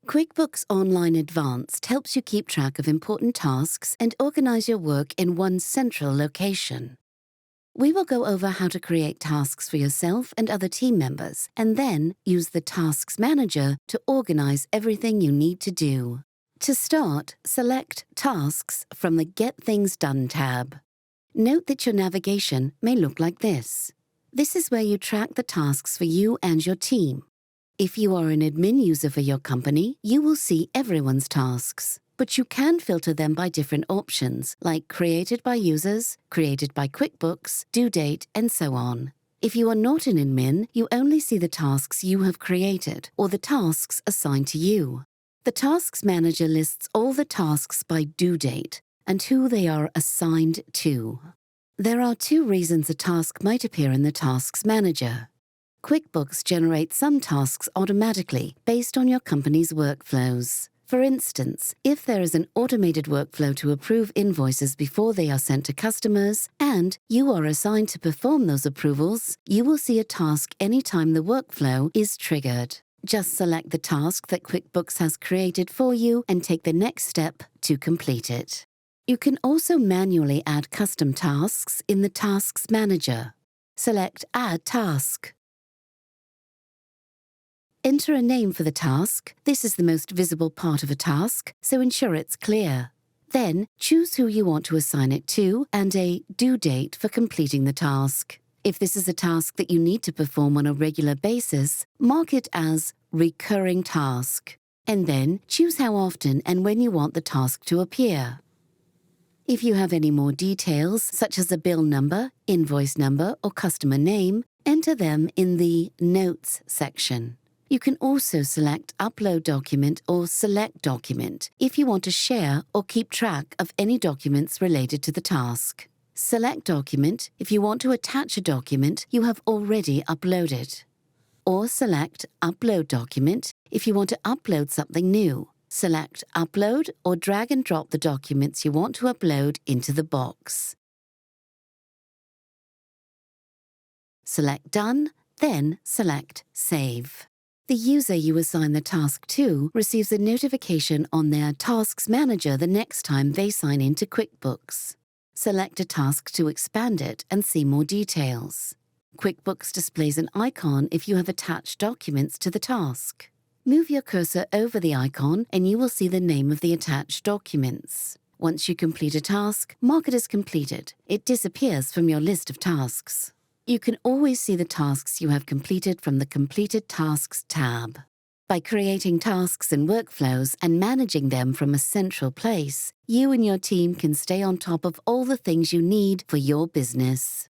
QuickBooks Online Advanced helps you keep track of important tasks and organize your work in one central location. We will go over how to create tasks for yourself and other team members, and then use the Tasks Manager to organize everything you need to do. To start, select Tasks from the Get Things Done tab. Note that your navigation may look like this. This is where you track the tasks for you and your team. If you are an admin user for your company, you will see everyone's tasks. But you can filter them by different options, like created by users, created by QuickBooks, due date, and so on. If you are not an admin, you only see the tasks you have created, or the tasks assigned to you. The Tasks Manager lists all the tasks by due date and who they are assigned to. There are two reasons a task might appear in the Tasks Manager. QuickBooks generates some tasks automatically based on your company's workflows. For instance, if there is an automated workflow to approve invoices before they are sent to customers, and you are assigned to perform those approvals, you will see a task anytime the workflow is triggered. Just select the task that QuickBooks has created for you and take the next step to complete it. You can also manually add custom tasks in the Tasks Manager. Select Add Task. Enter a name for the task. This is the most visible part of a task, so ensure it's clear. Then, choose who you want to assign it to and a due date for completing the task. If this is a task that you need to perform on a regular basis, mark it as Recurring Task. And then, choose how often and when you want the task to appear. If you have any more details, such as a bill number, invoice number, or customer name, enter them in the Notes section. You can also select Upload Document or Select Document if you want to share or keep track of any documents related to the task. Select Document if you want to attach a document you have already uploaded. Or select Upload Document if you want to upload something new. Select Upload or drag and drop the documents you want to upload into the box. Select Done, then select Save. The user you assign the task to receives a notification on their Tasks Manager the next time they sign into QuickBooks. Select a task to expand it and see more details. QuickBooks displays an icon if you have attached documents to the task. Move your cursor over the icon and you will see the name of the attached documents. Once you complete a task, mark it as completed. It disappears from your list of tasks. You can always see the tasks you have completed from the Completed Tasks tab. By creating tasks and workflows and managing them from a central place, you and your team can stay on top of all the things you need for your business.